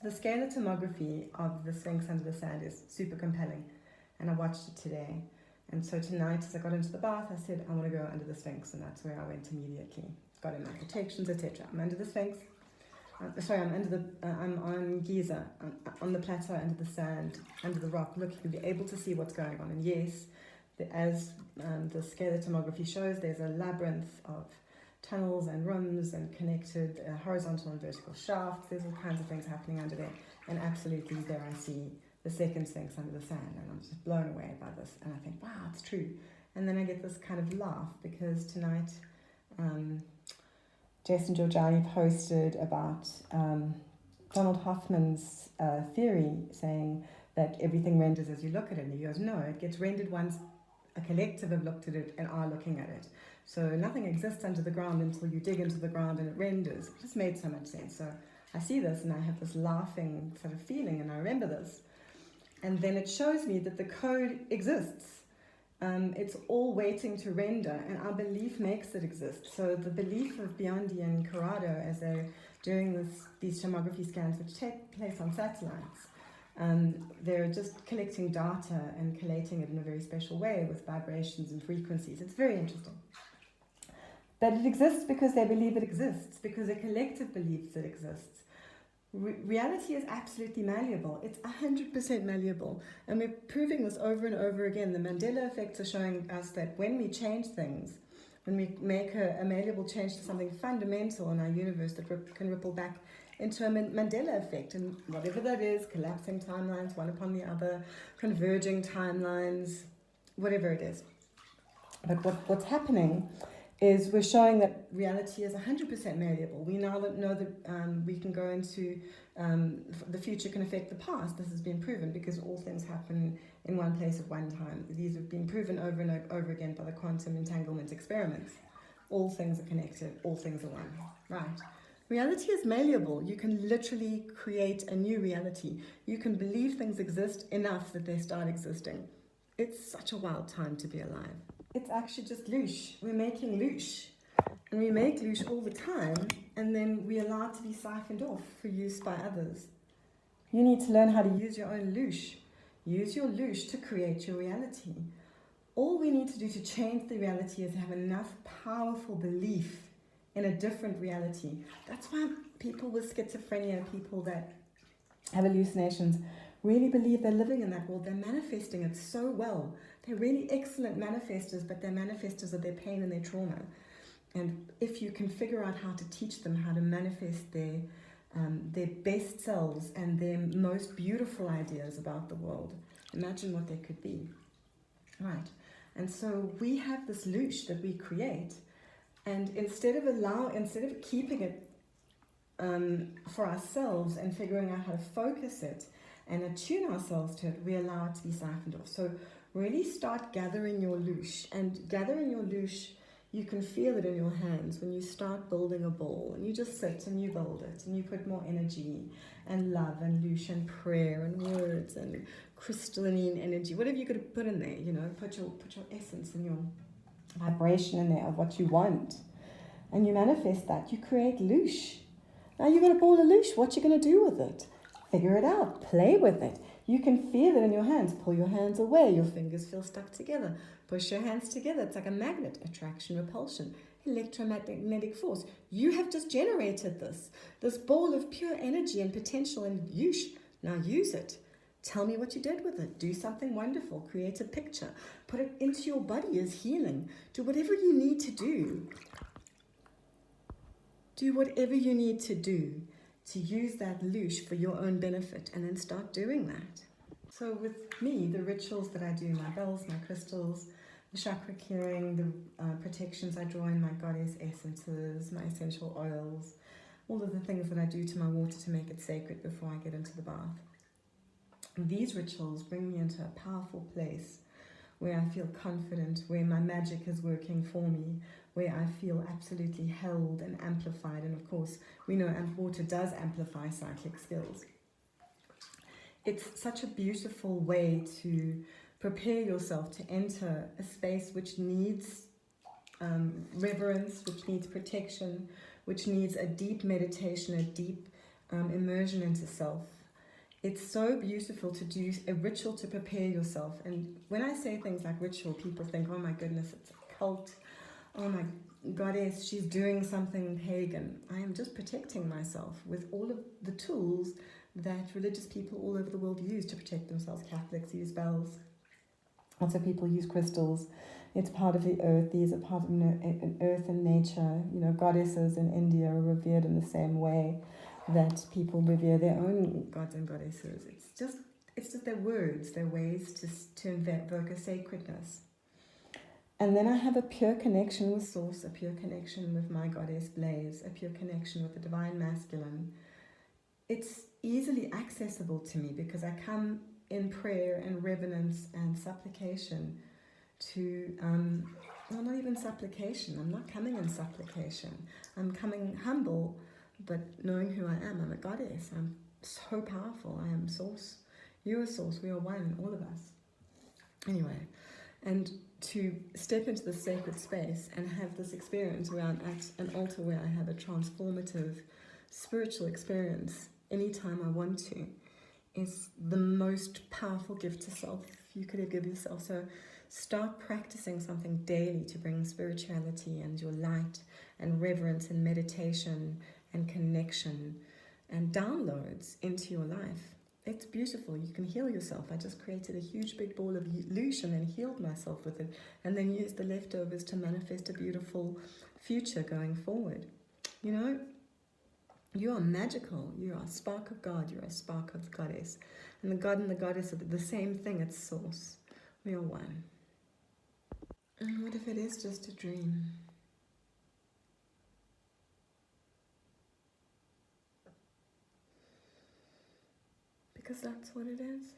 The scalar tomography of the Sphinx under the sand is super compelling, and I watched it today. And so tonight, as I got into the bath, I said, I want to go under the Sphinx, and that's where I went immediately. Got in my protections, etc. I'm under the Sphinx. I'm on Giza, on the plateau, under the sand, under the rock. Look, you'll be able to see what's going on. And yes, as the scalar tomography shows, there's a labyrinth of tunnels and rooms and connected horizontal and vertical shafts. There's all kinds of things happening under there. And absolutely there I see the second Sphinx under the sand, and I'm just blown away by this. And I think, wow, it's true. And then I get this kind of laugh because tonight Jason Georgiani posted about Donald Hoffman's theory, saying that everything renders as you look at it. And he goes, no, it gets rendered once a collective have looked at it and are looking at it. So nothing exists under the ground until you dig into the ground and it renders. It just made so much sense. So I see this and I have this laughing sort of feeling, and I remember this. And then it shows me that the code exists. It's all waiting to render, and our belief makes it exist. So the belief of Biondi and Corrado, as they're doing these tomography scans, which take place on satellites, they're just collecting data and collating it in a very special way with vibrations and frequencies. It's very interesting. But it exists because they believe it exists, because a collective believes it exists. Reality is absolutely malleable. It's 100% malleable. And we're proving this over and over again. The Mandela effects are showing us that when we change things, when we make a malleable change to something fundamental in our universe that can ripple back into a Mandela effect, and whatever that is, collapsing timelines, one upon the other, converging timelines, whatever it is. But what's happening is we're showing that reality is 100% malleable. We now know that we can go into the future can affect the past. This has been proven because all things happen in one place at one time. These have been proven over and over again by the quantum entanglement experiments. All things are connected, all things are one, right? Reality is malleable. You can literally create a new reality. You can believe things exist enough that they start existing. It's such a wild time to be alive. It's actually just loosh. We're making loosh. And we make loosh all the time, and then we allow it to be siphoned off for use by others. You need to learn how to use your own loosh. Use your loosh to create your reality. All we need to do to change the reality is have enough powerful belief in a different reality. That's why people with schizophrenia, people that have hallucinations, really believe they're living in that world. They're manifesting it so well. They're really excellent manifestors, but they're manifestors of their pain and their trauma. And if you can figure out how to teach them how to manifest their best selves and their most beautiful ideas about the world, imagine what they could be. Right. And so we have this loosh that we create, and instead of keeping it for ourselves and figuring out how to focus it and attune ourselves to it, we allow it to be siphoned off. So really start gathering your loosh. And gathering your loosh, you can feel it in your hands when you start building a ball. And you just sit and you build it, and you put more energy and love and loosh and prayer and words and crystalline energy, whatever you could put in there, you know, put your essence and your vibration in there of what you want. And you manifest that. You create loosh. Now you've got a ball of loosh. What you going to do with it? Figure it out. Play with it. You can feel it in your hands. Pull your hands away. Your fingers feel stuck together. Push your hands together. It's like a magnet. Attraction, repulsion, electromagnetic force. You have just generated this ball of pure energy and potential and loosh. Now use it. Tell me what you did with it. Do something wonderful. Create a picture. Put it into your body as healing. Do whatever you need to do. Do whatever you need to do to use that loosh for your own benefit, and then start doing that. So with me, the rituals that I do, my bells, my crystals, the chakra clearing, the protections I draw in, my goddess essences, my essential oils, all of the things that I do to my water to make it sacred before I get into the bath. These rituals bring me into a powerful place where I feel confident, where my magic is working for me, where I feel absolutely held and amplified. And of course, we know water does amplify psychic skills. It's such a beautiful way to prepare yourself to enter a space which needs reverence, which needs protection, which needs a deep meditation, a deep immersion into self. It's so beautiful to do a ritual to prepare yourself. And when I say things like ritual, people think, oh my goodness, it's a cult. Oh my goddess, she's doing something pagan. I am just protecting myself with all of the tools that religious people all over the world use to protect themselves. Catholics use bells. Lots of people use crystals. It's part of the earth. These are part of earth and nature. You know, goddesses in India are revered in the same way that people revere their own gods and goddesses. It's just their words, their ways to invoke a sacredness. And then I have a pure connection with Source, a pure connection with my goddess Blaze, a pure connection with the divine masculine. It's easily accessible to me because I come in prayer and reverence and supplication to, well, not even supplication. I'm not coming in supplication. I'm coming humble, but knowing who I am. I'm a goddess. I'm so powerful. I am Source. You are Source. We are one, all of us. Anyway, and to step into the sacred space and have this experience where I'm at an altar where I have a transformative spiritual experience anytime I want to is the most powerful gift to self you could give yourself. So start practicing something daily to bring spirituality and your light and reverence and meditation and connection and downloads into your life. It's beautiful. You can heal yourself. I just created a huge big ball of illusion and healed myself with it, and then used the leftovers to manifest a beautiful future going forward. You know, you are magical. You are a spark of God. You are a spark of the goddess. And the God and the goddess are the same thing at source. We are one. And what if it is just a dream? Because that's what it is.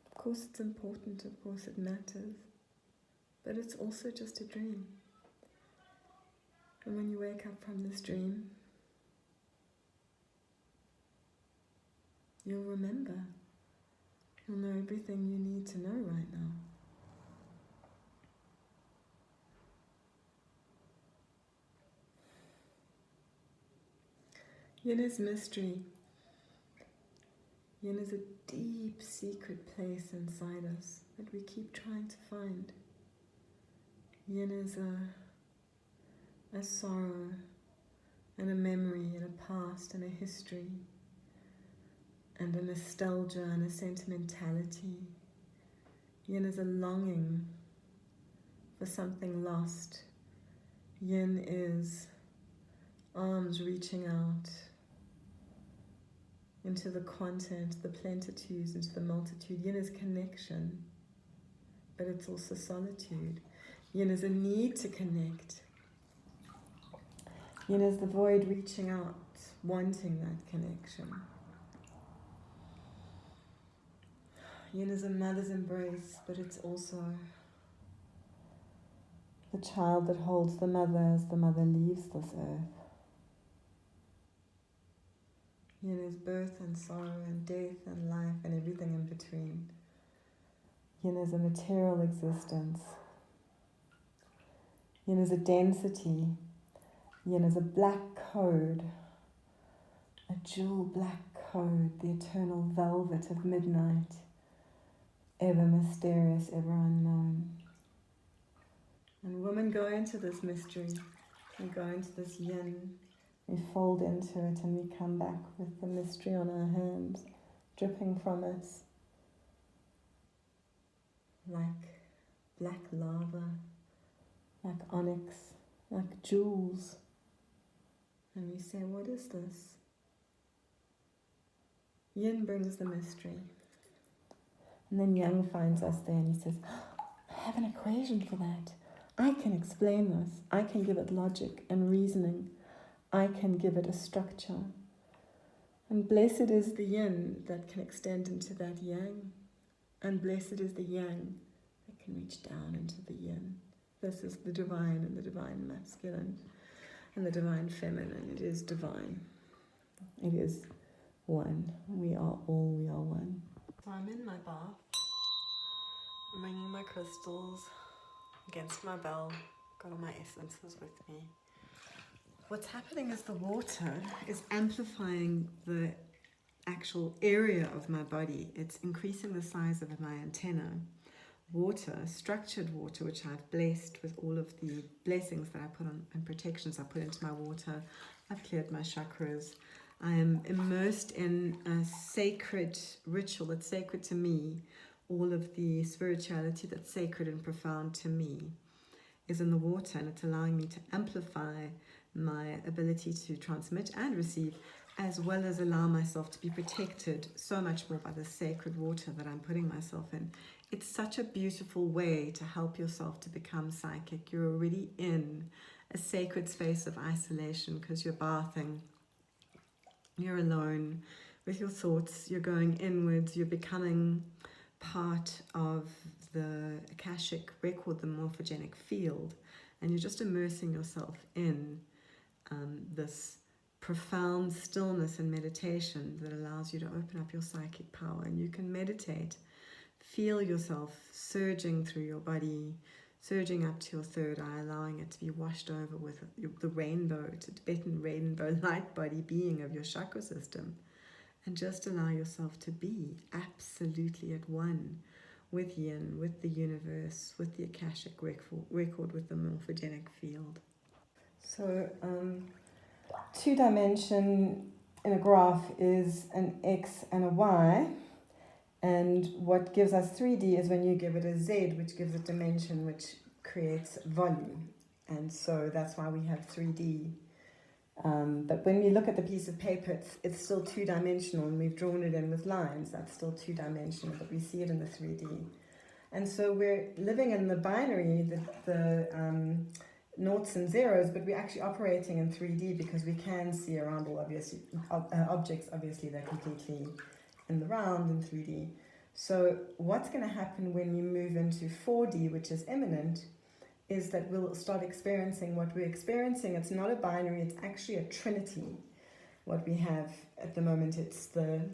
Of course it's important, of course it matters, but it's also just a dream. And when you wake up from this dream, you'll remember. You'll know everything you need to know right now. Yin is mystery. Yin is a deep, secret place inside us that we keep trying to find. Yin is a sorrow, and a memory, and a past, and a history, and a nostalgia, and a sentimentality. Yin is a longing for something lost. Yin is arms reaching out into the content, the plentitudes, into the multitude. Yin is connection, but it's also solitude. Yin is a need to connect. Yin is the void reaching out, wanting that connection. Yin is a mother's embrace, but it's also the child that holds the mother as the mother leaves this earth. Yin is birth and sorrow and death and life and everything in between. Yin is a material existence. Yin is a density. Yin is a black code, a jewel black code, the eternal velvet of midnight, ever mysterious, ever unknown. And women go into this mystery, we go into this yin, we fold into it, and we come back with the mystery on our hands, dripping from us like black lava, like onyx, like jewels. And we say, what is this? Yin brings the mystery. And then Yang finds us there and he says, I have an equation for that. I can explain this. I can give it logic and reasoning. I can give it a structure. And blessed is the yin that can extend into that yang. And blessed is the yang that can reach down into the yin. This is the divine and the divine masculine and the divine feminine. It is divine. It is one. We are all, we are one. So I'm in my bath. I'm bringing my crystals against my bell. Got all my essences with me. what's happening is the water is amplifying the actual area of my body. It's increasing the size of my antenna. Water, structured water, which I've blessed with all of the blessings that I put on and protections I put into my water. I've cleared my chakras. I am immersed in a sacred ritual that's sacred to me. All of the spirituality that's sacred and profound to me is in the water, and it's allowing me to amplify my ability to transmit and receive, as well as allow myself to be protected so much more by the sacred water that I'm putting myself in. It's such a beautiful way to help yourself to become psychic. You're already in a sacred space of isolation because you're bathing. You're alone with your thoughts. You're going inwards. You're becoming part of the Akashic record, the morphogenic field. And you're just immersing yourself in this profound stillness and meditation that allows you to open up your psychic power. And you can meditate. Feel yourself surging through your body, surging up to your third eye, allowing it to be washed over with the rainbow, Tibetan rainbow light body being of your chakra system. And just allow yourself to be absolutely at one with yin, with the universe, with the Akashic record, with the morphogenic field. So, 2-dimension in a graph is an X and a Y. And what gives us 3D is when you give it a Z, which gives a dimension, which creates volume. And so that's why we have 3D. But when we look at the piece of paper, it's still 2-dimensional, and we've drawn it in with lines. That's still 2-dimensional, but we see it in the 3D. And so we're living in the binary, the noughts and zeros, but we're actually operating in 3D because we can see around all objects. Obviously, they're completely in the round in 3D. So what's going to happen when you move into 4D, which is imminent, is that we'll start experiencing what we're experiencing. It's not a binary, it's actually a trinity. What we have at the moment, it's the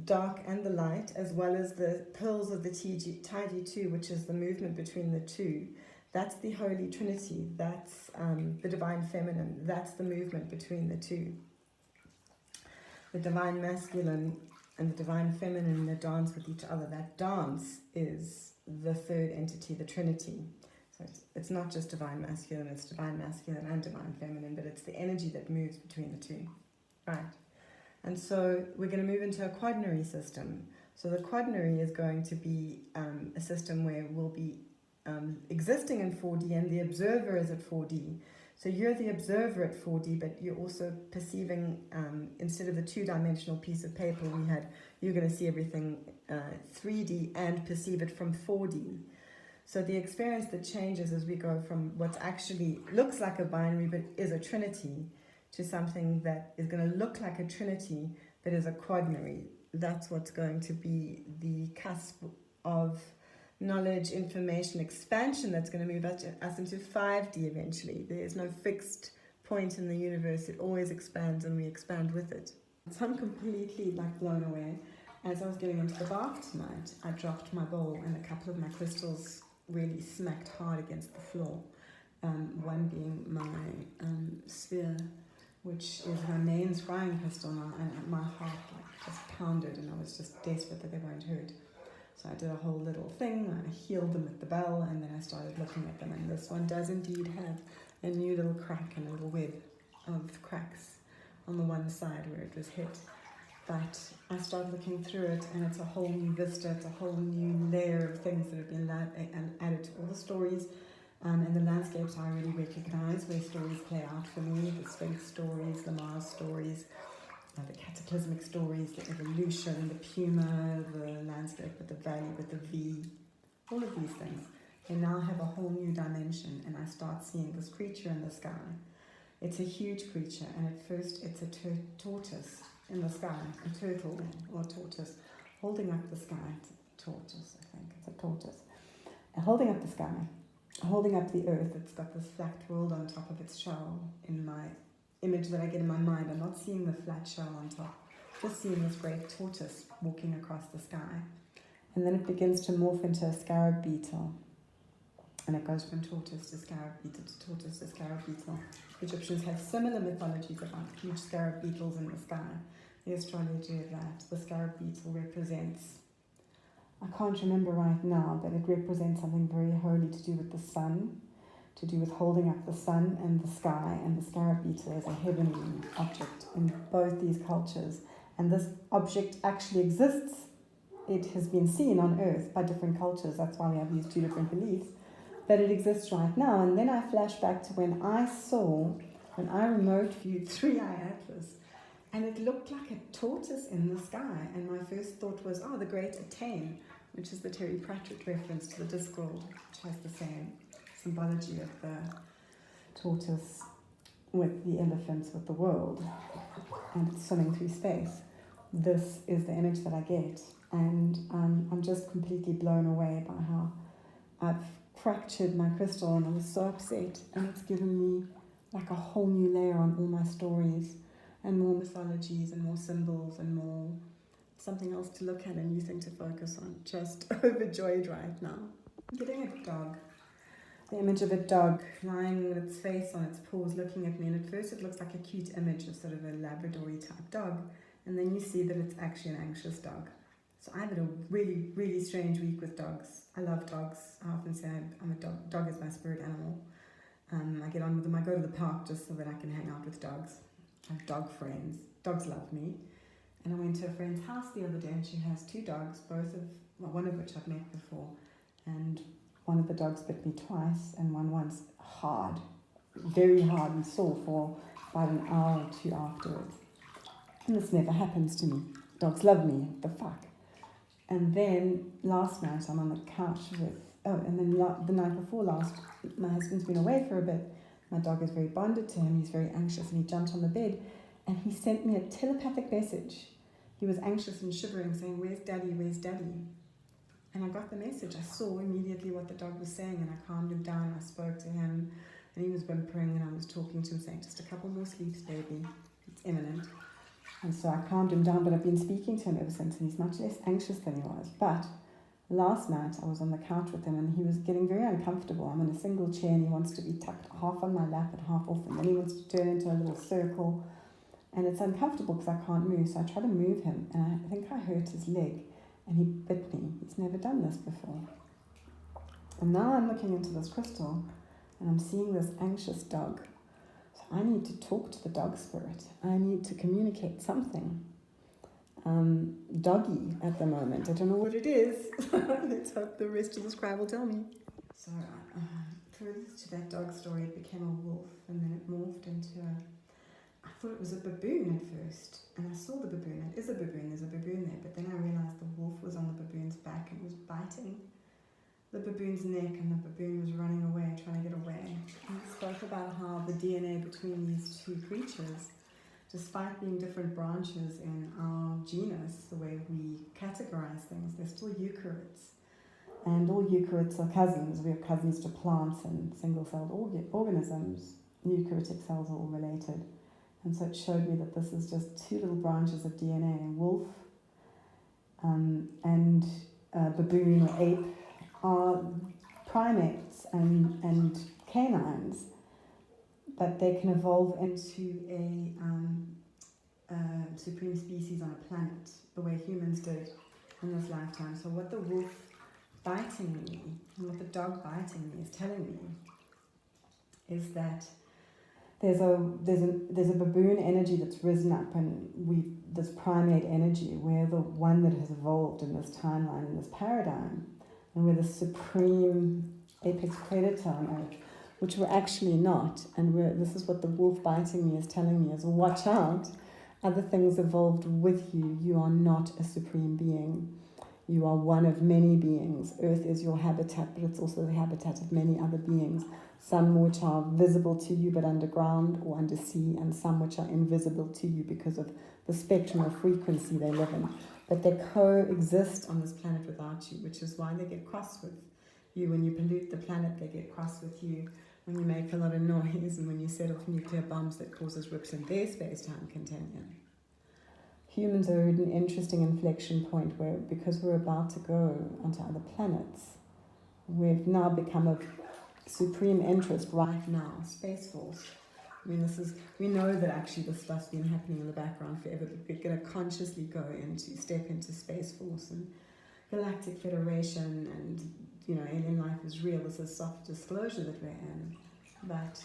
dark and the light, as well as the pearls of the Taiji-2, which is the movement between the two. That's the Holy Trinity, that's the Divine Feminine, that's the movement between the two. The Divine Masculine and the Divine Feminine, they dance with each other. That dance is the third entity, the Trinity. So it's not just Divine Masculine, it's Divine Masculine and Divine Feminine, but it's the energy that moves between the two. Right. And so we're going to move into a quaternary system. So the quaternary is going to be a system where we'll be existing in 4D, and the observer is at 4D. So you're the observer at 4D, but you're also perceiving, instead of the 2-dimensional piece of paper you're going to see everything 3D and perceive it from 4D. So the experience that changes as we go from what actually looks like a binary but is a trinity to something that is going to look like a trinity but is a quaternary. That's what's going to be the cusp of knowledge, information, expansion that's going to move us into 5D eventually. There's no fixed point in the universe. It always expands and we expand with it. So I'm completely blown away. As I was getting into the bath tonight, I dropped my bowl and a couple of my crystals really smacked hard against the floor. One being my sphere, which is my main scrying crystal now, and my heart just pounded, and I was just desperate that they won't hurt. So I did a whole little thing, I healed them with the bell, and then I started looking at them, and this one does indeed have a new little crack and a little web of cracks on the one side where it was hit. But I started looking through it, and it's a whole new vista, it's a whole new layer of things that have been added to all the stories and the landscapes I already recognize, where stories play out for me, the Sphinx stories, the Mars stories, the cataclysmic stories, the evolution, the puma, the landscape with the valley with the V, all of these things. They now have a whole new dimension, and I start seeing this creature in the sky. It's a huge creature, and at first it's a tortoise in the sky, a turtle or tortoise, holding up the sky. It's a tortoise, I think, it's a tortoise. Holding up the sky, holding up the earth. It's got this flat world on top of its shell in my image that I get in my mind. I'm not seeing the flat shell on top, just seeing this great tortoise walking across the sky. And then it begins to morph into a scarab beetle. And it goes from tortoise to scarab beetle to tortoise to scarab beetle. Egyptians have similar mythologies about huge scarab beetles in the sky. The astrology of that, the scarab beetle represents, I can't remember right now, but it represents something very holy to do with the sun, to do with holding up the sun and the sky, and the scarab beetle is a heavenly object in both these cultures. And this object actually exists. It has been seen on Earth by different cultures. That's why we have these two different beliefs. But it exists right now. And then I flash back to when I remote viewed 3i Atlas, and it looked like a tortoise in the sky. And my first thought was, the Great Attain, which is the Terry Pratchett reference to the Discworld, which has the same symbology of the tortoise with the elephants with the world, and it's swimming through space. This is the image that I get, and I'm just completely blown away by how I've fractured my crystal, and I was so upset, and it's given me like a whole new layer on all my stories, and more mythologies, and more symbols, and more something else to look at, and new thing to focus on. Just overjoyed right now. I'm getting a dog. The image of a dog lying with its face on its paws looking at me, and at first it looks like a cute image of sort of a Labrador-y type dog, and then you see that it's actually an anxious dog. So I've had a really, really strange week with dogs. I love dogs. I often say I'm a dog. Dog is my spirit animal. I get on with them. I go to the park just so that I can hang out with dogs. I have dog friends. Dogs love me. And I went to a friend's house the other day, and she has two dogs, one of which I've met before, and one of the dogs bit me twice, and one once hard, very hard and sore for about an hour or two afterwards. And this never happens to me. Dogs love me, the fuck. And then last night I'm on the couch and then the night before last, my husband's been away for a bit. My dog is very bonded to him, he's very anxious, and he jumped on the bed and he sent me a telepathic message. He was anxious and shivering, saying, "Where's daddy, where's daddy?" And I got the message. I saw immediately what the dog was saying, and I calmed him down. I spoke to him, and he was whimpering, and I was talking to him, saying, "Just a couple more sleeps, baby. It's imminent." And so I calmed him down, but I've been speaking to him ever since, and he's much less anxious than he was. But last night I was on the couch with him, and he was getting very uncomfortable. I'm in a single chair, and he wants to be tucked half on my lap and half off, and then he wants to turn into a little circle. And it's uncomfortable because I can't move, so I try to move him, and I think I hurt his leg. And he bit me. He's never done this before. And now I'm looking into this crystal and I'm seeing this anxious dog. So I need to talk to the dog spirit. I need to communicate something. Doggy at the moment. I don't know what it is. Let's hope the rest of the scribe will tell me. So further to that dog story, it became a wolf, and then it morphed into I thought it was a baboon at first, and I saw the baboon. It is a baboon, there's a baboon there, but then I realised the wolf was on the baboon's back and was biting the baboon's neck, and the baboon was running away, trying to get away. And it spoke about how the DNA between these two creatures, despite being different branches in our genus, the way we categorize things, they're still eukaryotes. And all eukaryotes are cousins. We are cousins to plants and single-celled organisms. Eukaryotic cells are all related. And so it showed me that this is just two little branches of DNA. Wolf and baboon or ape are primates and canines, but they can evolve into a supreme species on a planet, the way humans did in this lifetime. So what the wolf biting me and what the dog biting me is telling me is that there's a baboon energy that's risen up, and this primate energy, we're the one that has evolved in this timeline, in this paradigm, and we're the supreme apex predator on Earth, which we're actually not. And this is what the wolf biting me is telling me: is watch out. Other things evolved with you. You are not a supreme being. You are one of many beings. Earth is your habitat, but it's also the habitat of many other beings. Some which are visible to you but underground or undersea, and some which are invisible to you because of the spectrum of frequency they live in. But they coexist on this planet without you, which is why they get cross with you. When you pollute the planet, they get cross with you. When you make a lot of noise and when you set off nuclear bombs that causes rips in their space-time continuum. Humans are at an interesting inflection point where, because we're about to go onto other planets, we've now become of supreme interest right now, Space Force. I mean, we know that actually this stuff's been happening in the background forever, but we're going to consciously step into Space Force and Galactic Federation and, alien life is real. This is soft disclosure that we're in. But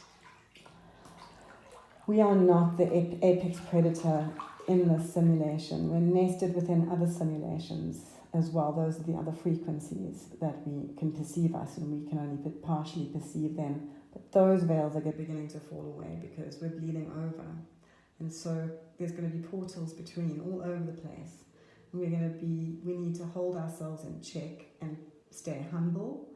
we are not the apex predator in this simulation. We're nested within other simulations as well. Those are the other frequencies that we can perceive us, and we can only partially perceive them. But those veils are beginning to fall away because we're bleeding over. And so there's going to be portals between all over the place. And we need to hold ourselves in check and stay humble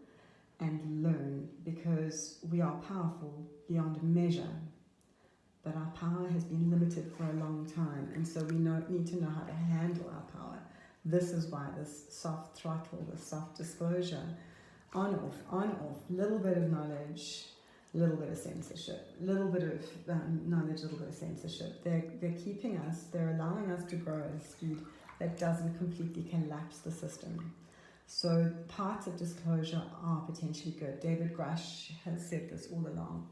and learn, because we are powerful beyond measure. But our power has been limited for a long time, and so we need to know how to handle our power. This is why this soft throttle, this soft disclosure, on off, little bit of knowledge, little bit of censorship, little bit of knowledge, little bit of censorship. They're keeping us, they're allowing us to grow at a speed that doesn't completely collapse the system. So parts of disclosure are potentially good. David Grush has said this all along.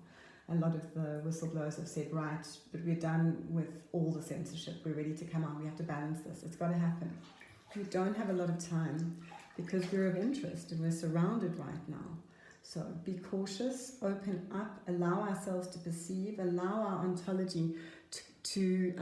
A lot of the whistleblowers have said, right, but we're done with all the censorship. We're ready to come out. We have to balance this. It's got to happen. We don't have a lot of time because we're of interest and we're surrounded right now. So be cautious, open up, allow ourselves to perceive, allow our ontology to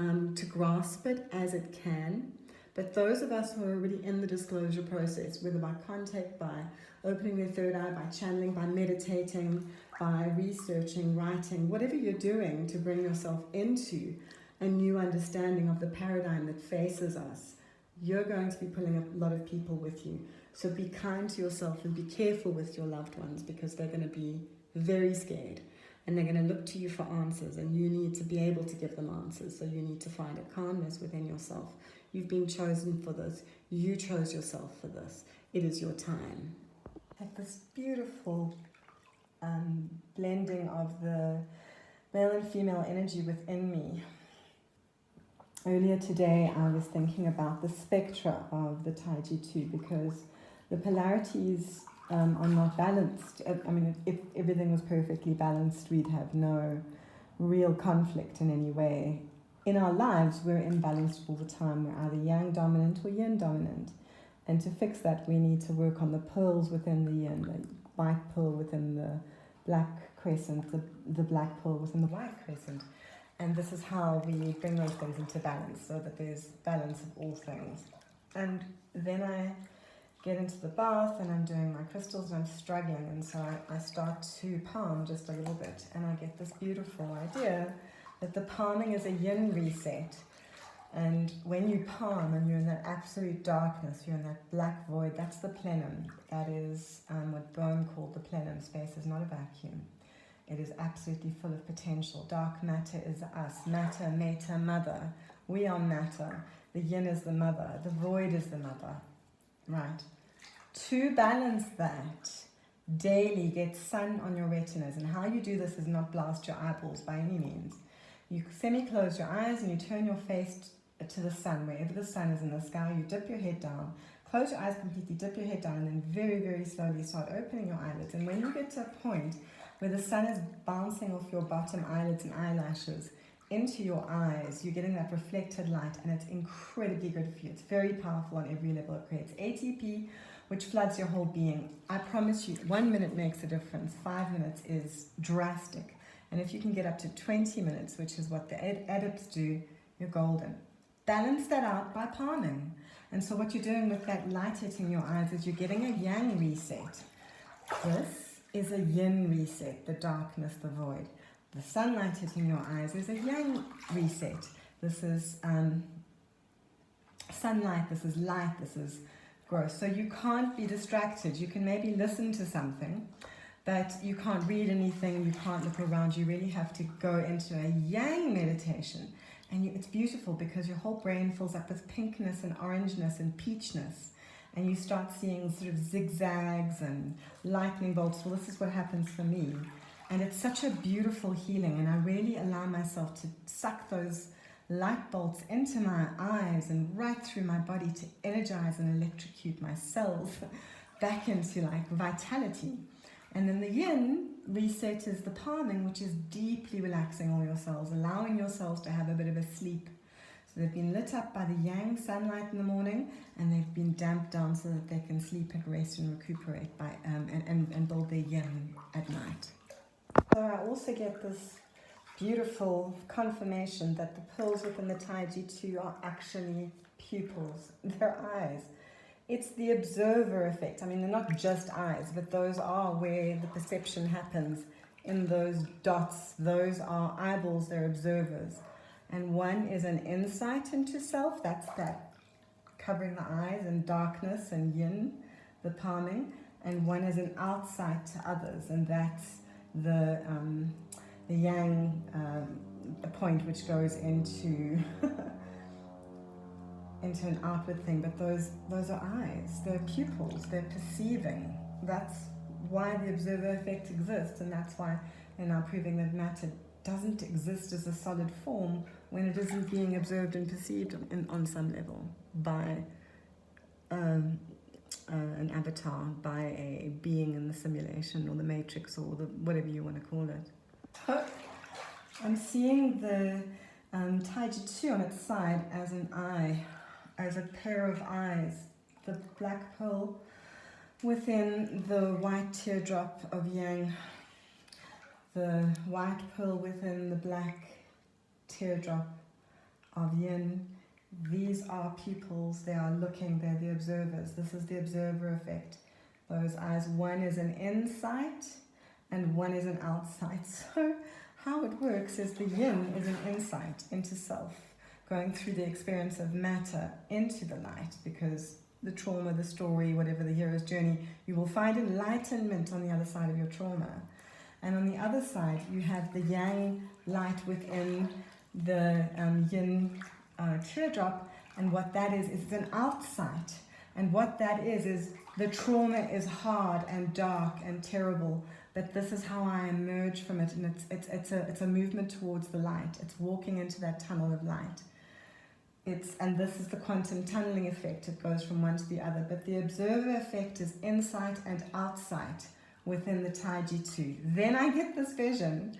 grasp it as it can. But those of us who are already in the disclosure process, whether by contact, by opening their third eye, by channeling, by meditating, by researching, writing, whatever you're doing to bring yourself into a new understanding of the paradigm that faces us, you're going to be pulling a lot of people with you. So be kind to yourself and be careful with your loved ones, because they're going to be very scared and they're going to look to you for answers, and you need to be able to give them answers. So you need to find a calmness within yourself. You've been chosen for this. You chose yourself for this. It is your time. Like this beautiful blending of the male and female energy within me. Earlier today, I was thinking about the spectra of the Taiji too, because the polarities are not balanced. I mean, if everything was perfectly balanced, we'd have no real conflict in any way. In our lives, we're imbalanced all the time. We're either yang dominant or yin dominant. And to fix that, we need to work on the pearls within the yin, the white pearl within the black crescent, the black pearl within the white crescent. And this is how we bring those things into balance, so that there's balance of all things. And then I get into the bath and I'm doing my crystals and I'm struggling. And so I start to palm just a little bit. And I get this beautiful idea that the palming is a yin reset. And when you palm and you're in that absolute darkness, you're in that black void, that's the plenum. That is what Bohm called the plenum. Space is not a vacuum. It is absolutely full of potential. Dark matter is us. Matter, meta, mother. We are matter. The yin is the mother. The void is the mother. Right. To balance that, daily get sun on your retinas. And how you do this is not blast your eyeballs by any means. You semi-close your eyes and you turn your face to the sun. Wherever the sun is in the sky, you dip your head down. Close your eyes completely, dip your head down, and then very, very slowly start opening your eyelids. And when you get to a point where the sun is bouncing off your bottom eyelids and eyelashes into your eyes, you're getting that reflected light, and it's incredibly good for you. It's very powerful on every level. It creates ATP, which floods your whole being. I promise you, 1 minute makes a difference. 5 minutes is drastic. And if you can get up to 20 minutes, which is what the adepts do, you're golden. Balance that out by palming. And so what you're doing with that light hitting your eyes is you're getting a yang reset. This is a yin reset, the darkness, the void. The sunlight hitting your eyes is a yang reset. This is sunlight, this is light, this is growth. So you can't be distracted. You can maybe listen to something, but you can't read anything, you can't look around. You really have to go into a yang meditation. And it's beautiful because your whole brain fills up with pinkness and orangeness and peachness. And you start seeing sort of zigzags and lightning bolts. Well, this is what happens for me. And it's such a beautiful healing. And I really allow myself to suck those light bolts into my eyes and right through my body to energize and electrocute my cells back into like vitality. And then the yin reset is the palming, which is deeply relaxing all your cells, allowing your cells to have a bit of a sleep. So they've been lit up by the yang sunlight in the morning, and they've been damped down so that they can sleep and rest and recuperate by and build their yin at night. So I also get this beautiful confirmation that the pearls within the Taiji Chu are actually pupils. They're eyes. It's the observer effect. I mean, they're not just eyes, but those are where the perception happens. In those dots, those are eyeballs, they're observers. And one is an insight into self, that's that covering the eyes and darkness and yin, the palming. And one is an outsight to others, and that's the yang point, which goes into into an outward thing. But those are eyes, they're pupils, they're perceiving. That's why the observer effect exists, and that's why they're now proving that matter doesn't exist as a solid form when it isn't being observed and perceived on some level by an avatar, by a being in the simulation or the matrix or the whatever you want to call it. So I'm seeing the Taiji Chu on its side as an eye, as a pair of eyes, the black pearl within the white teardrop of yang, the white pearl within the black teardrop of yin. These are pupils, they are looking, they're the observers. This is the observer effect. Those eyes, one is an insight and one is an outsight. So how it works is the yin is an insight into self, going through the experience of matter into the light, because the trauma, the story, whatever the hero's journey, you will find enlightenment on the other side of your trauma. And on the other side, you have the yang light within the yin teardrop, and what that is an outsight. And what that is the trauma is hard and dark and terrible, but this is how I emerge from it, and it's a movement towards the light. It's walking into that tunnel of light. And this is the quantum tunneling effect. It goes from one to the other, but the observer effect is insight and outsight within the Taiji Chu. Then I get this vision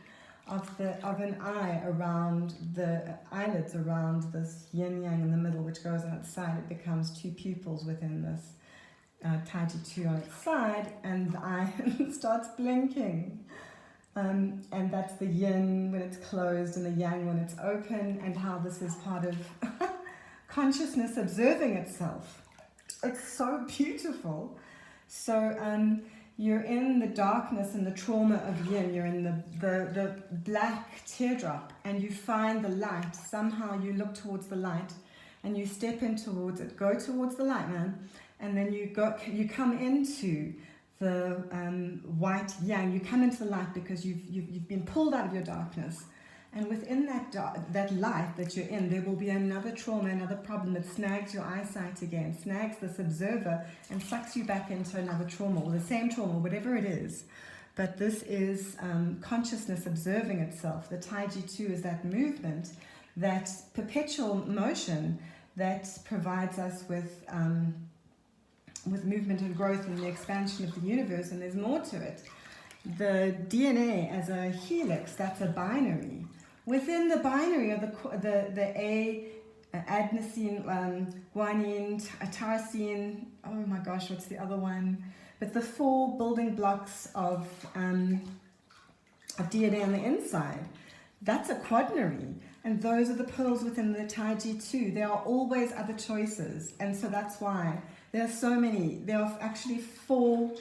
of an eye around the eyelids, around this yin yang in the middle, which goes on its side. It becomes two pupils within this Taiji Chu on its side, and the eye starts blinking. And that's the yin when it's closed and the yang when it's open, and how this is part of consciousness observing itself. It's so beautiful. So you're in the darkness and the trauma of yin, you're in the black teardrop, and you find the light. Somehow you look towards the light and you step in towards it. Go towards the light, man. And then you come into the white yang. You come into the light because you've been pulled out of your darkness. And within that light that you're in, there will be another trauma, another problem that snags your eyesight again, snags this observer and sucks you back into another trauma, or the same trauma, whatever it is. But this is consciousness observing itself. The Taiji Chu is that movement, that perpetual motion that provides us with movement and growth and the expansion of the universe, and there's more to it. The DNA as a helix, that's a binary. Within the binary are the adenosine, guanine, tyrosine, oh my gosh, what's the other one? But the four building blocks of DNA on the inside, that's a quaternary. And those are the pearls within the Taiji Chu. There are always other choices. And so that's why there are so many. There are actually 4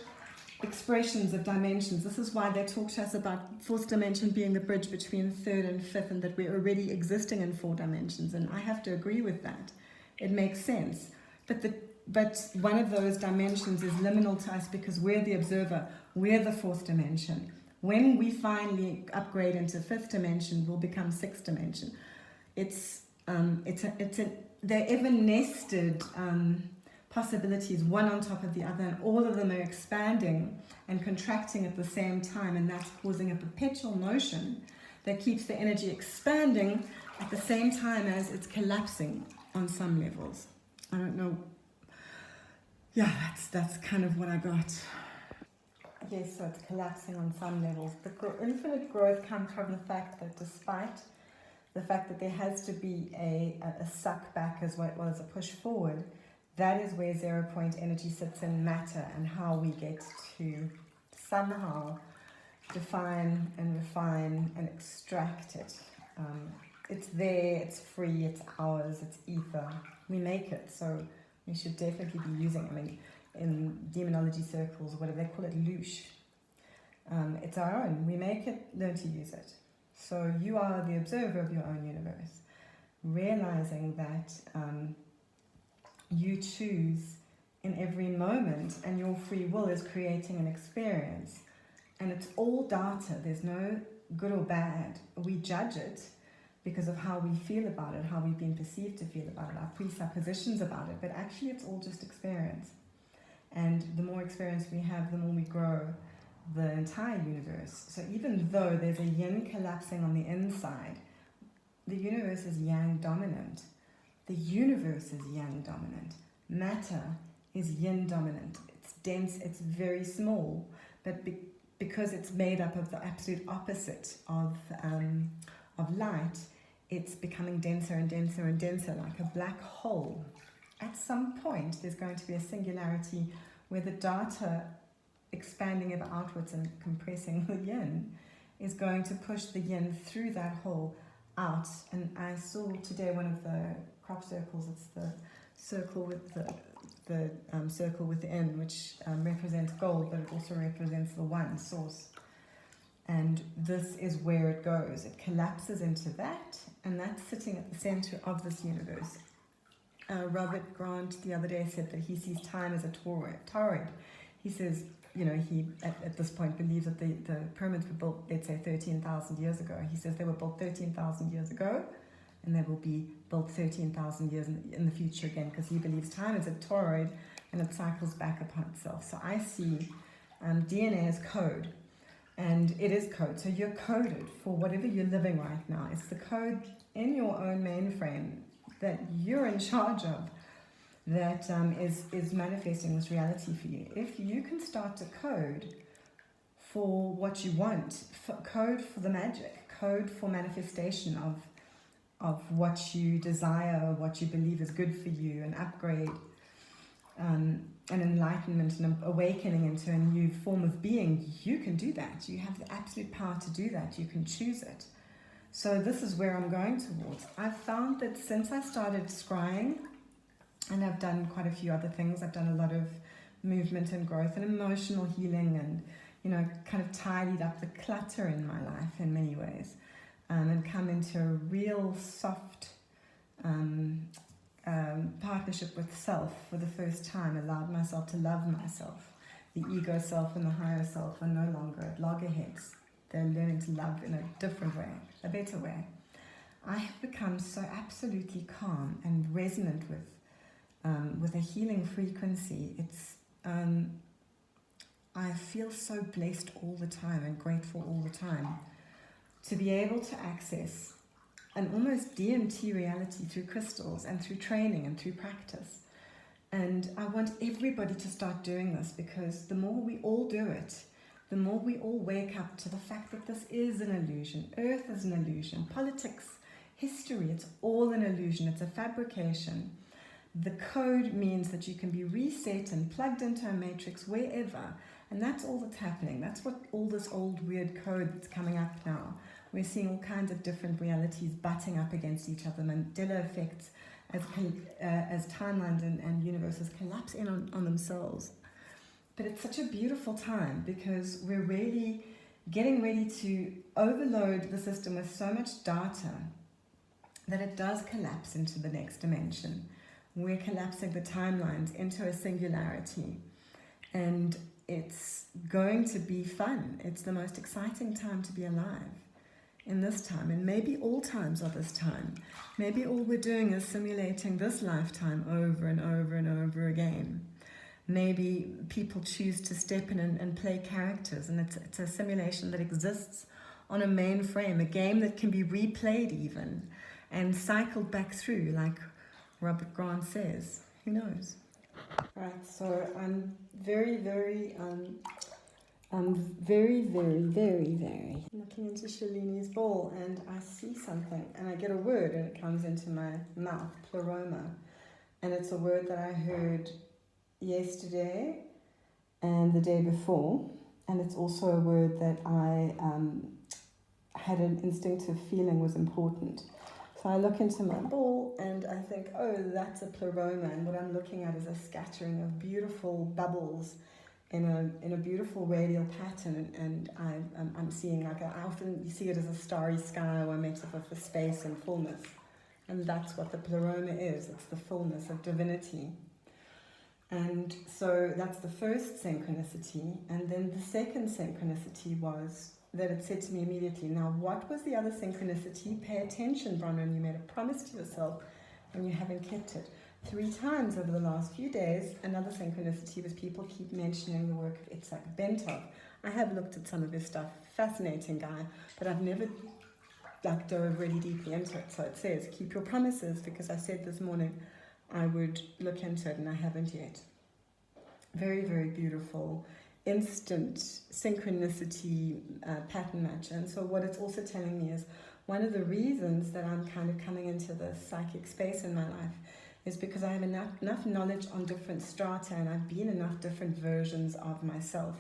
expressions of dimensions. This is why they talk to us about 4th dimension being the bridge between 3rd and 5th, and that we're already existing in 4 dimensions. And I have to agree with that. It makes sense. But one of those dimensions is liminal to us because we're the observer. We're the 4th dimension. When we finally upgrade into 5th dimension, we'll become 6th dimension. They're ever nested possibilities, one on top of the other, and all of them are expanding and contracting at the same time, and that's causing a perpetual motion that keeps the energy expanding at the same time as it's collapsing on some levels. I don't know. yeah, that's kind of what I got. Yes, so it's collapsing on some levels. The infinite growth comes from the fact that despite the fact that there has to be a suck back as well as a push forward, that is where 0 point energy sits in matter and how we get to somehow define and refine and extract it. It's there, it's free, it's ours, it's ether. We make it, so we should definitely be using it. I mean, in demonology circles, whatever they call it, loosh. It's our own. We make it, learn to use it. So you are the observer of your own universe, realizing that you choose in every moment, and your free will is creating an experience. And it's all data. There's no good or bad. We judge it because of how we feel about it, how we've been perceived to feel about it, our presuppositions about it. But actually, it's all just experience. And the more experience we have, the more we grow the entire universe. So even though there's a yin collapsing on the inside, the universe is yang dominant. The universe is yang dominant. Matter is yin dominant. It's dense, it's very small, but because it's made up of the absolute opposite of light, it's becoming denser and denser and denser, like a black hole. At some point, there's going to be a singularity where the data expanding ever outwards and compressing the yin is going to push the yin through that hole out. And I saw today one of the crop circles. It's the circle with the circle within, which represents gold, but it also represents the one source. And this is where it goes. It collapses into that, and that's sitting at the center of this universe. Robert Grant the other day said that he sees time as a torrid. He says, you know, he at this point believes that the pyramids were built, let's say, 13,000 years ago. He says they were built 13,000 years ago, and they will be built 13,000 years in the future again, because he believes time is a torrid and it cycles back upon itself. So I see DNA as code, and it is code. So you're coded for whatever you're living right now. It's the code in your own mainframe that you're in charge of that is manifesting this reality for you. If you can start to code for what you want, code for the magic, code for manifestation of what you desire, what you believe is good for you, an upgrade, an enlightenment, and awakening into a new form of being, you can do that. You have the absolute power to do that. You can choose it. So this is where I'm going towards. I've found that since I started scrying, and I've done quite a few other things, I've done a lot of movement and growth and emotional healing, and, you know, kind of tidied up the clutter in my life in many ways, and come into a real soft partnership with self for the first time, allowed myself to love myself. The ego self and the higher self are no longer at loggerheads. They're learning to love in a different way, a better way. I have become so absolutely calm and resonant with a healing frequency. It's I feel so blessed all the time and grateful all the time to be able to access an almost DMT reality through crystals and through training and through practice. And I want everybody to start doing this, because the more we all do it, the more we all wake up to the fact that this is an illusion. Earth is an illusion. Politics, history, it's all an illusion. It's a fabrication. The code means that you can be reset and plugged into a matrix wherever. And that's all that's happening. That's what all this old weird code that's coming up now. We're seeing all kinds of different realities butting up against each other. Mandela effects as timelines and universes collapse in on themselves. But it's such a beautiful time, because we're really getting ready to overload the system with so much data that it does collapse into the next dimension. We're collapsing the timelines into a singularity, and it's going to be fun. It's the most exciting time to be alive in this time, and maybe all times are this time. Maybe all we're doing is simulating this lifetime over and over and over again. Maybe people choose to step in and play characters, and it's a simulation that exists on a mainframe, a game that can be replayed even and cycled back through, like Robert Grant says. Who knows? Right, so I'm very, very, very looking into Shalini's ball, and I see something, and I get a word, and it comes into my mouth, pleroma, and it's a word that I heard yesterday and the day before, and it's also a word that I had an instinctive feeling was important. So I look into my ball and I think, oh, that's a pleroma, and what I'm looking at is a scattering of beautiful bubbles in a beautiful radial pattern, and I'm seeing, like, I often see it as a starry sky or a metaphor for space and fullness, and that's what the pleroma is. It's the fullness of divinity. And so that's the first synchronicity, and then the second synchronicity was that it said to me immediately, now what was the other synchronicity? Pay attention, Bronwyn, you made a promise to yourself and you haven't kept it. 3 times over the last few days, another synchronicity was people keep mentioning the work of Itzhak Bentov. I have looked at some of his stuff, fascinating guy, but I've never dove really deeply into it. So it says, keep your promises, because I said this morning I would look into it and I haven't yet. Very, very beautiful, instant synchronicity pattern match. And so what it's also telling me is one of the reasons that I'm kind of coming into the psychic space in my life is because I have enough knowledge on different strata, and I've been enough different versions of myself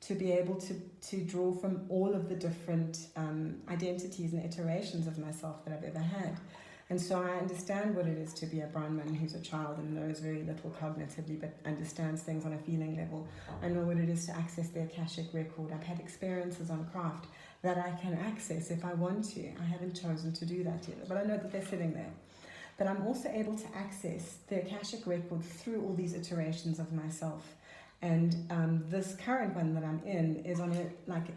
to be able to draw from all of the different identities and iterations of myself that I've ever had. And so I understand what it is to be a Brahman who's a child and knows very little cognitively but understands things on a feeling level. I know what it is to access the Akashic record. I've had experiences on craft that I can access if I want to. I haven't chosen to do that yet, but I know that they're sitting there. But I'm also able to access the Akashic record through all these iterations of myself. And this current one that I'm in is on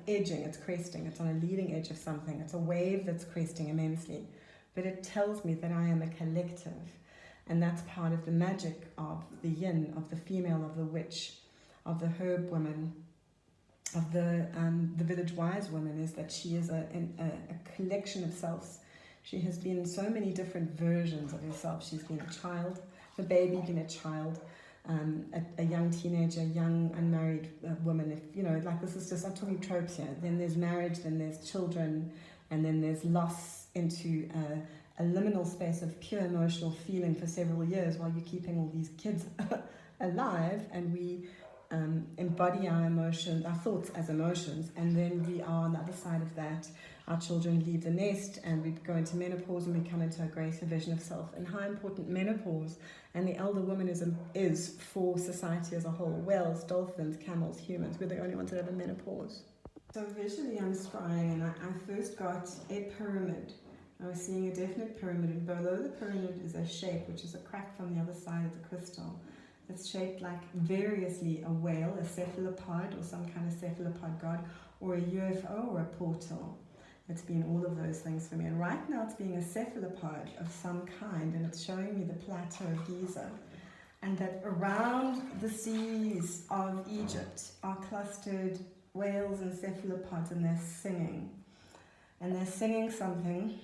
edging, it's cresting, it's on a leading edge of something. It's a wave that's cresting immensely. But it tells me that I am a collective, and that's part of the magic of the yin, of the female, of the witch, of the herb woman, of the village wise woman, is that she is a collection of selves. She has been so many different versions of herself. She's been a child, the baby, been a child, a young teenager, young unmarried woman. This is just, I'm talking tropes here. Then there's marriage, then there's children, and then there's loss into a liminal space of pure emotional feeling for several years while you're keeping all these kids alive, and we embody our emotions, our thoughts as emotions, and then we are on the other side of that. Our children leave the nest and we go into menopause and we come into a greater vision of self. And how important menopause and the elder woman is for society as a whole. Whales, dolphins, camels, humans, we're the only ones that have a menopause. So visually I'm scrying, and I first got a pyramid. I was seeing a definite pyramid, and below the pyramid is a shape, which is a crack from the other side of the crystal. It's shaped like variously a whale, a cephalopod, or some kind of cephalopod god, or a UFO, or a portal. It's been all of those things for me. And right now it's being a cephalopod of some kind, and it's showing me the plateau of Giza. And that around the seas of Egypt are clustered whales and cephalopods, and they're singing. And they're singing something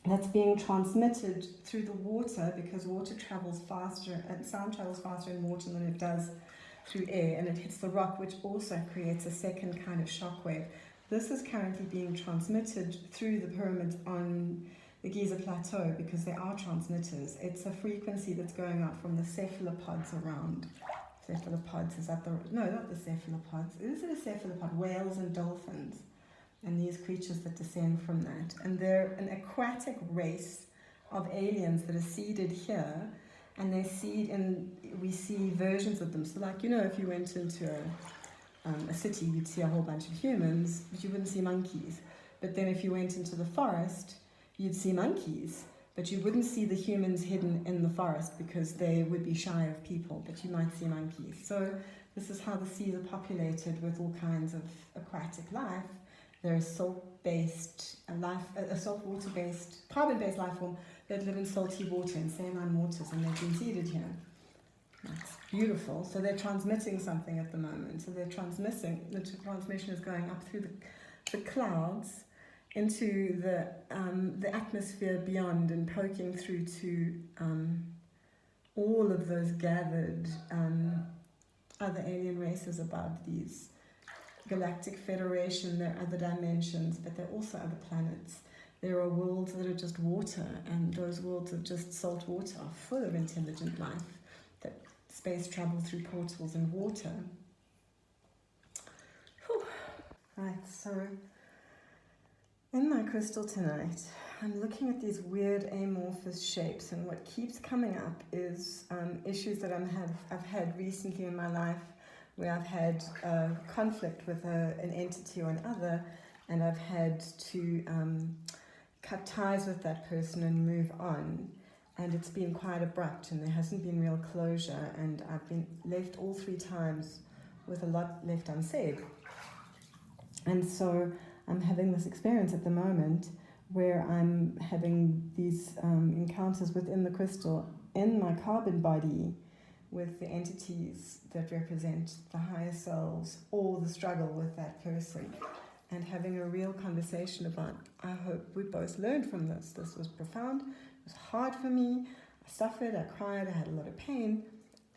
that's being transmitted through the water, because water travels faster, and sound travels faster in water than it does through air, and it hits the rock, which also creates a second kind of shockwave. This is currently being transmitted through the pyramids on the Giza Plateau, because there are transmitters. It's a frequency that's going out from the cephalopods around. Cephalopods, is that no, not the cephalopods. Is it a cephalopod? Whales and dolphins. And these creatures that descend from that. And they're an aquatic race of aliens that are seeded here, and they seed, and we see versions of them. So if you went into a city, you'd see a whole bunch of humans, but you wouldn't see monkeys. But then if you went into the forest, you'd see monkeys, but you wouldn't see the humans hidden in the forest because they would be shy of people, but you might see monkeys. So this is how the seas are populated with all kinds of aquatic life. They're a salt-based life, a salt-water-based, carbon-based life form that live in salty water and saline waters, and they've been seeded here. That's beautiful. So they're transmitting something at the moment. So the transmission is going up through the clouds into the atmosphere beyond, and poking through to all of those gathered other alien races above these galactic federation. There are other dimensions, but there are also other planets. There are worlds that are just water, and those worlds of just salt water are full of intelligent life that space travel through portals and water. Whew. Right, so in my crystal tonight, I'm looking at these weird amorphous shapes, and what keeps coming up is issues that I've had recently in my life, where I've had conflict with an entity or another, and I've had to cut ties with that person and move on, and it's been quite abrupt, and there hasn't been real closure, and I've been left all 3 times with a lot left unsaid. And so I'm having this experience at the moment where I'm having these encounters within the crystal in my carbon body with the entities that represent the higher selves or the struggle with that person, and having a real conversation about, I hope we both learned from this. This was profound. It was hard for me. I suffered, I cried, I had a lot of pain,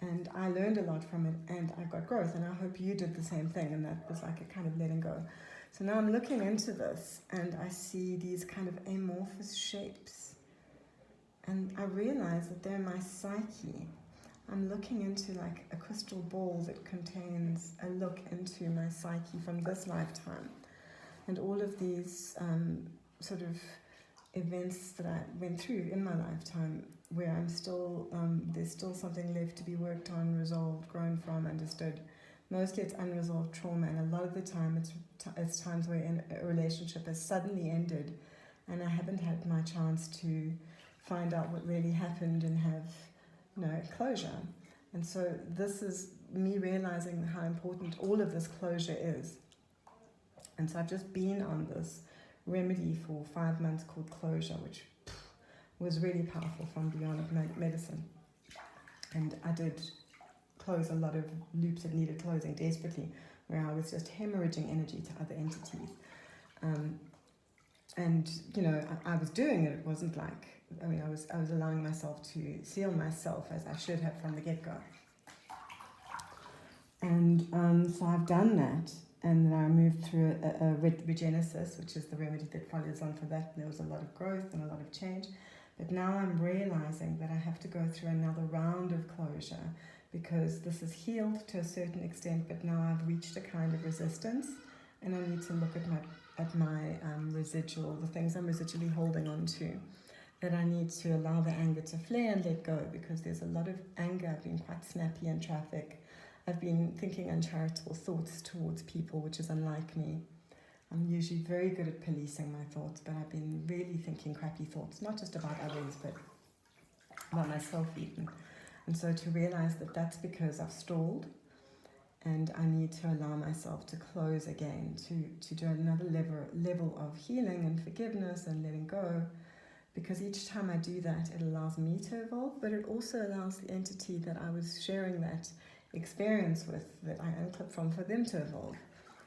and I learned a lot from it, and I got growth, and I hope you did the same thing, and that was like a kind of letting go. So now I'm looking into this, and I see these kind of amorphous shapes, and I realize that they're my psyche. I'm looking into like a crystal ball that contains a look into my psyche from this lifetime, and all of these sort of events that I went through in my lifetime, where I'm still, there's still something left to be worked on, resolved, grown from, understood. Mostly it's unresolved trauma, and a lot of the time it's times where a relationship has suddenly ended, and I haven't had my chance to find out what really happened and have, closure. And so this is me realizing how important all of this closure is. And so I've just been on this remedy for 5 months called closure, which was really powerful from beyond medicine. And I did close a lot of loops that needed closing desperately, where I was just hemorrhaging energy to other entities. And I was doing it. It wasn't like, I was allowing myself to seal myself as I should have from the get-go. And so I've done that, and then I moved through a regenesis, which is the remedy that follows on for that. And there was a lot of growth and a lot of change. But now I'm realizing that I have to go through another round of closure, because this is healed to a certain extent, but now I've reached a kind of resistance, and I need to look at my residual, the things I'm residually holding on to, that I need to allow the anger to flare and let go, because there's a lot of anger. I've been quite snappy in traffic. I've been thinking uncharitable thoughts towards people, which is unlike me. I'm usually very good at policing my thoughts, but I've been really thinking crappy thoughts, not just about others, but about myself even. And so to realize that that's because I've stalled, and I need to allow myself to close again, to do another level of healing and forgiveness and letting go, because each time I do that, it allows me to evolve, but it also allows the entity that I was sharing that experience with, that I unclip from, for them to evolve.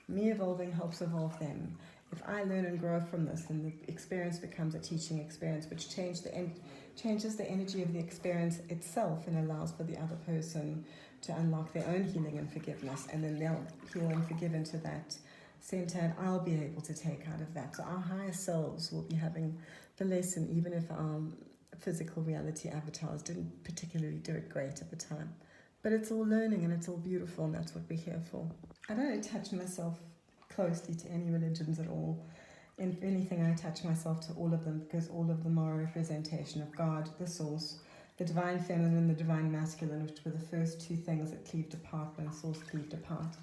Me evolving helps evolve them. If I learn and grow from this, then the experience becomes a teaching experience, which changes the energy of the experience itself, and allows for the other person to unlock their own healing and forgiveness, and then they'll heal and forgive into that center, and I'll be able to take out of that. So our higher selves will be having the lesson, even if our physical reality avatars didn't particularly do it great at the time. But it's all learning, and it's all beautiful, and that's what we're here for. I don't attach myself closely to any religions at all. If anything, I attach myself to all of them, because all of them are a representation of God, the source, the divine feminine and the divine masculine, which were the first 2 things that cleaved apart when source cleaved apart.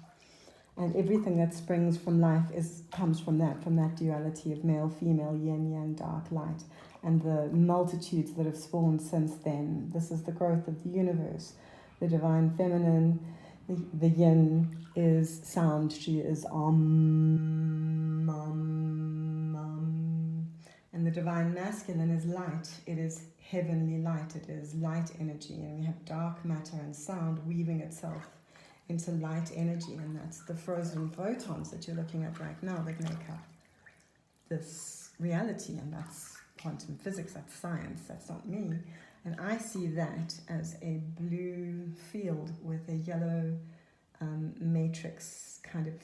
And everything that springs from life comes from that duality of male, female, yin, yang, dark, light, and the multitudes that have spawned since then. This is the growth of the universe. The divine feminine, the yin, is sound. She is and the divine masculine is light. It is heavenly light. It is light energy, and we have dark matter and sound weaving itself into light energy, and that's the frozen photons that you're looking at right now that make up this reality, and that's quantum physics, that's science, that's not me. And I see that as a blue field with a yellow matrix kind of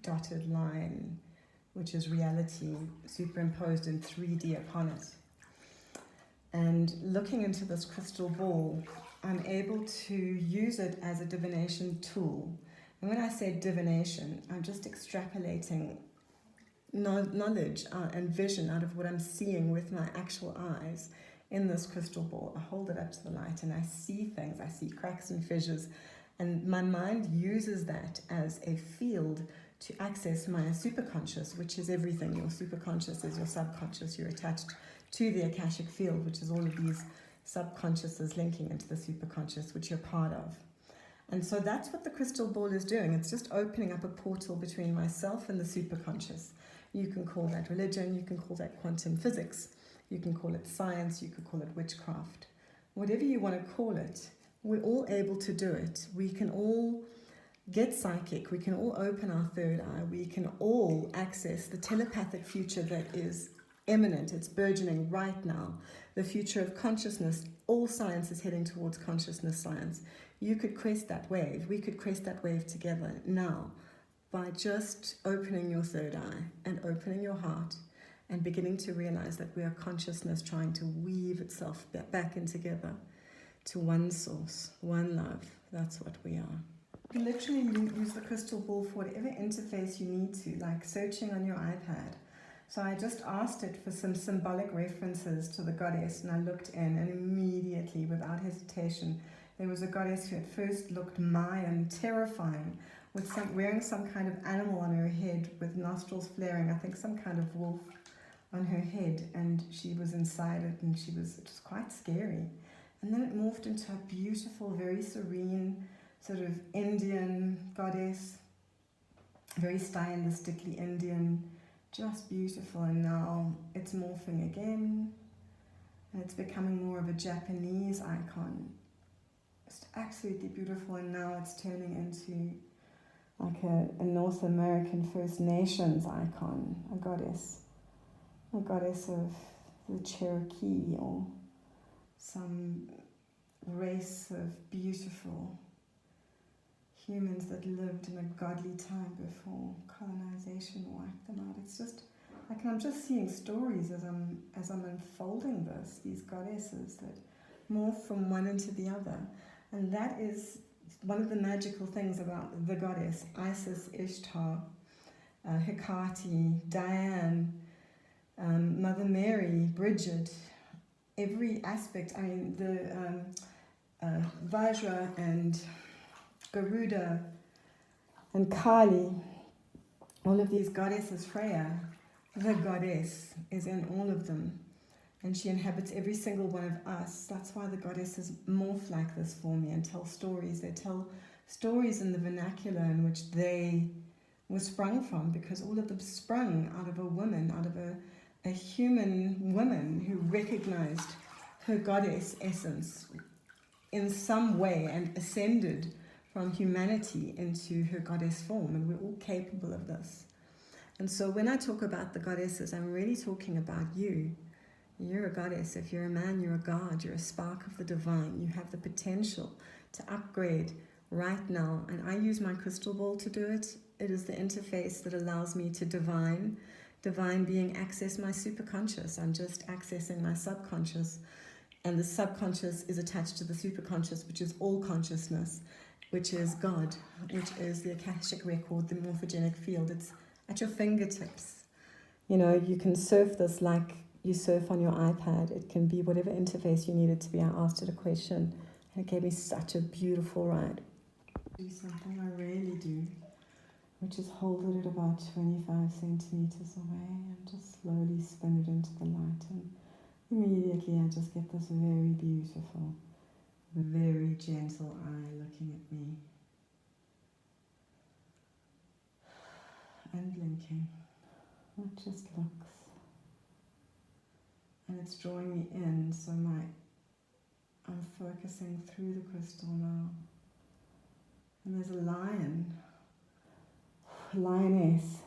dotted line, which is reality superimposed in 3D upon it. And looking into this crystal ball, I'm able to use it as a divination tool. And when I say divination, I'm just extrapolating knowledge and vision out of what I'm seeing with my actual eyes in this crystal ball. I hold it up to the light and I see things. I see cracks and fissures. And my mind uses that as a field to access my superconscious, which is everything. Your superconscious is your subconscious. You're attached to the Akashic field, which is all of these subconsciouses linking into the superconscious, which you're part of. And so that's what the crystal ball is doing. It's just opening up a portal between myself and the superconscious. You can call that religion, you can call that quantum physics, you can call it science, you could call it witchcraft. Whatever you want to call it, we're all able to do it. We can all get psychic, we can all open our third eye, we can all access the telepathic future that is imminent, it's burgeoning right now. The future of consciousness, all science is heading towards consciousness science. You could crest that wave, we could crest that wave together now by just opening your third eye and opening your heart and beginning to realize that we are consciousness trying to weave itself back in together to one source, one love. That's what we are. You literally use the crystal ball for whatever interface you need to, like searching on your iPad. So I just asked it for some symbolic references to the goddess, and I looked in, and immediately, without hesitation, there was a goddess who at first looked Mayan, terrifying, with wearing some kind of animal on her head with nostrils flaring, I think some kind of wolf on her head, and she was inside it, and it was quite scary. And then it morphed into a beautiful, very serene, sort of Indian goddess, very stylistically Indian, just beautiful. And now it's morphing again, and it's becoming more of a Japanese icon. It's absolutely beautiful, and now it's turning into like a North American First Nations icon, a goddess of the Cherokee or some race of beautiful humans that lived in a godly time before colonization wiped them out. It's just like I'm just seeing stories as I'm unfolding these goddesses that morph from one into the other, and that is one of the magical things about the goddess Isis, Ishtar, Hecate, Diane, Mother Mary, Bridget. Every aspect. I mean, the Vajra and Garuda and Kali, all of these goddesses, Freya, the goddess is in all of them, and she inhabits every single one of us. That's why the goddesses morph like this for me and tell stories. They tell stories in the vernacular in which they were sprung from, because all of them sprung out of a woman, out of a human woman who recognized her goddess essence in some way and ascended from humanity into her goddess form, and we're all capable of this. And so when I talk about the goddesses, I'm really talking about you. You're a goddess. If you're a man, you're a god. You're a spark of the divine. You have the potential to upgrade right now. And I use my crystal ball to do it. It is the interface that allows me to divine being access my superconscious. I'm just accessing my subconscious. And the subconscious is attached to the superconscious, which is all consciousness, which is God, which is the Akashic record, the morphogenic field. It's at your fingertips. You know, you can surf this like you surf on your iPad. It can be whatever interface you need it to be. I asked it a question, and it gave me such a beautiful ride. Do something I rarely do, which is hold it at about 25 centimeters away and just slowly spin it into the light. And immediately I just get this very beautiful, very gentle eye looking at me and blinking. It just looks. And it's drawing me in, so I'm focusing through the crystal now. And there's a lioness,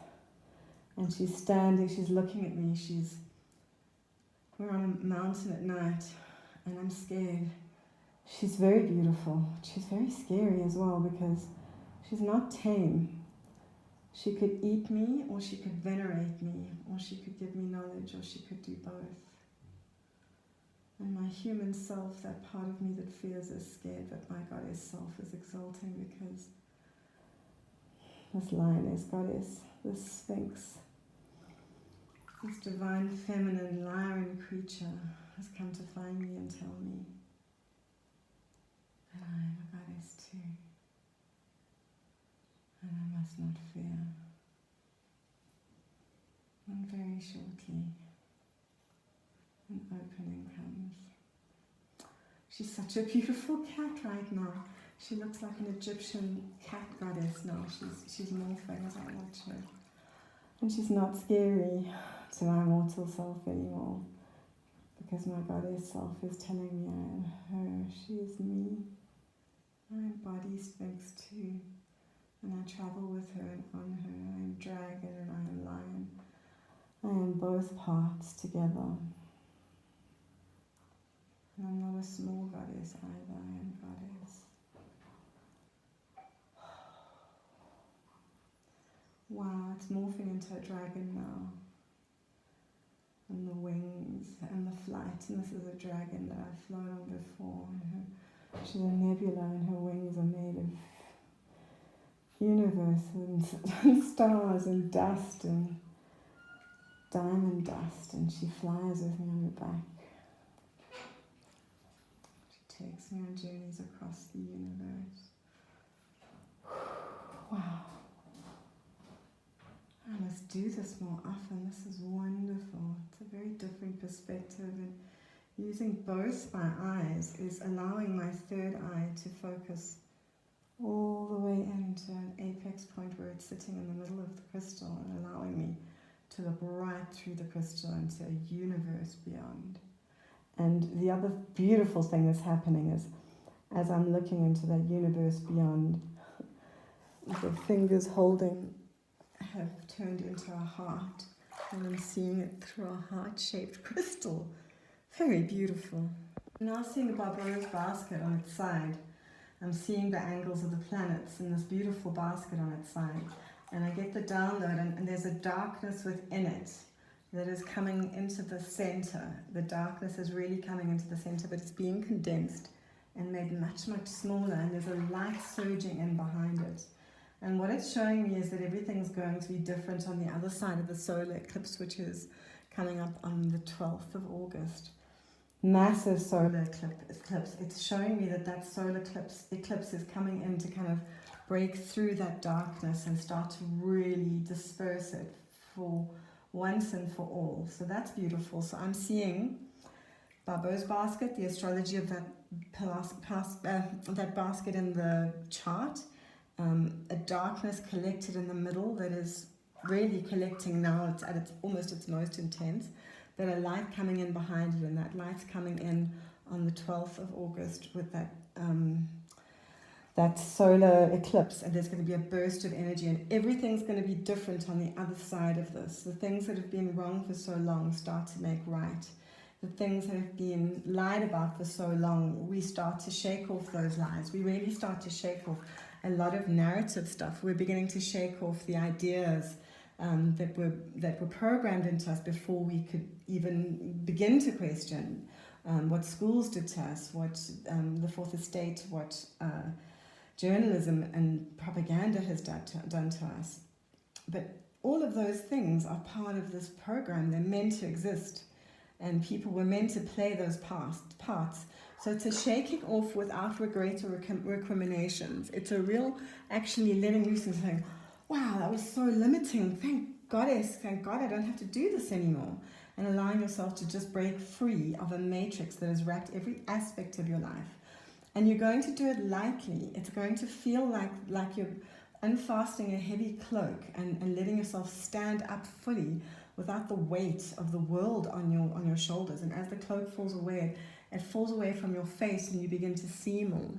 and she's standing, she's looking at me, we're on a mountain at night, and I'm scared. She's very beautiful. She's very scary as well because she's not tame. She could eat me, or she could venerate me, or she could give me knowledge, or she could do both. And my human self, that part of me that fears, is scared, but my goddess self is exulting because this lioness goddess, this sphinx, this divine feminine lion creature has come to find me and tell me that I am a goddess too, and I must not fear. And very shortly, an opening comes. She's such a beautiful cat right now. She looks like an Egyptian cat goddess now. She's morphing as I watch her. And she's not scary to my mortal self anymore, because my goddess self is telling me I am her, she is me. I embody Sphinx too, and I travel with her and on her. I am dragon and I am lion. I am both parts together. And I'm not a small goddess either, I am goddess. Wow, it's morphing into a dragon now. And the wings and the flight, and this is a dragon that I've flown on before. And she's a nebula and her wings are made of universe and stars and dust and diamond dust, and she flies with me on her back. She takes me on journeys across the universe. Wow. I must do this more often. This is wonderful. It's a very different perspective, and using both my eyes is allowing my third eye to focus all the way into an apex point where it's sitting in the middle of the crystal and allowing me to look right through the crystal into a universe beyond. And the other beautiful thing that's happening is, as I'm looking into that universe beyond, the fingers holding have turned into a heart, and I'm seeing it through a heart-shaped crystal. Very beautiful. I'm now seeing the Barbaros basket on its side. I'm seeing the angles of the planets in this beautiful basket on its side. And I get the download, and there's a darkness within it that is coming into the center. The darkness is really coming into the center, but it's being condensed and made much, much smaller, and there's a light surging in behind it. And what it's showing me is that everything's going to be different on the other side of the solar eclipse, which is coming up on the 12th of August. Massive solar eclipse. It's showing me that that solar eclipse is coming in to kind of break through that darkness and start to really disperse it for once and for all. So that's beautiful. So I'm seeing Barbaros basket, the astrology of that basket in the chart. A darkness collected in the middle that is really collecting now. It's at almost its most intense. But a light coming in behind it, and that light's coming in on the 12th of August with that solar eclipse, and there's going to be a burst of energy, and everything's going to be different on the other side of this. The things that have been wrong for so long start to make right. The things that have been lied about for so long, we start to shake off those lies. We really start to shake off a lot of narrative stuff. We're beginning to shake off the ideas that were programmed into us before we could even begin to question what schools did to us, what the Fourth Estate, what journalism and propaganda has done to us. But all of those things are part of this program. They're meant to exist, and people were meant to play those parts. So it's a shaking off without regret or recriminations. It's a real actually letting loose and saying, wow, that was so limiting. Thank God I don't have to do this anymore. And allowing yourself to just break free of a matrix that has wrapped every aspect of your life. And you're going to do it lightly. It's going to feel like you're unfastening a heavy cloak and letting yourself stand up fully without the weight of the world on your shoulders. And as the cloak falls away, it falls away from your face and you begin to see more.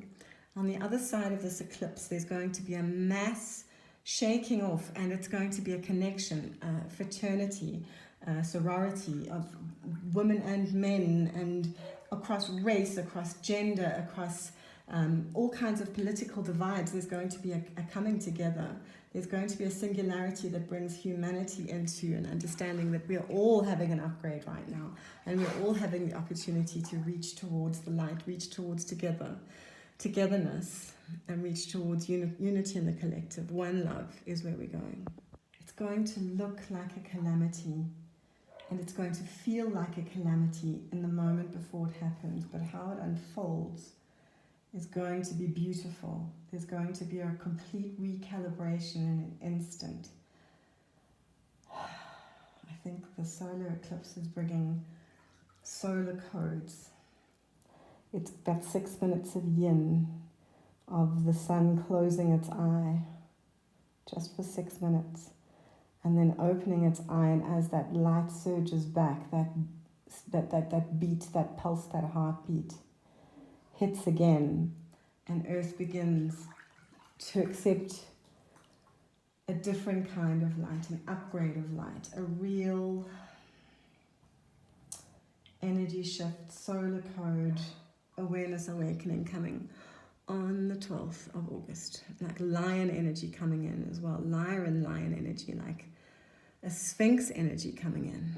On the other side of this eclipse, there's going to be a mass shaking off, and it's going to be a connection, fraternity, sorority of women and men, and across race, across gender, across all kinds of political divides. There's going to be a coming together. There's going to be a singularity that brings humanity into an understanding that we are all having an upgrade right now, and we're all having the opportunity to reach towards the light, reach towards togetherness, and reach towards unity in the collective. One love is where we're going. It's going to look like a calamity, and it's going to feel like a calamity in the moment before it happens, but how it unfolds is going to be beautiful. There's going to be a complete recalibration in an instant. I think the solar eclipse is bringing solar codes. It's that 6 minutes of yin, of the sun closing its eye, just for 6 minutes, and then opening its eye, and as that light surges back, that beat, that pulse, that heartbeat hits again, and Earth begins to accept a different kind of light, an upgrade of light, a real energy shift, solar code, awareness awakening coming on the 12th of August. Like lion energy coming in as well, lion energy, like a sphinx energy coming in.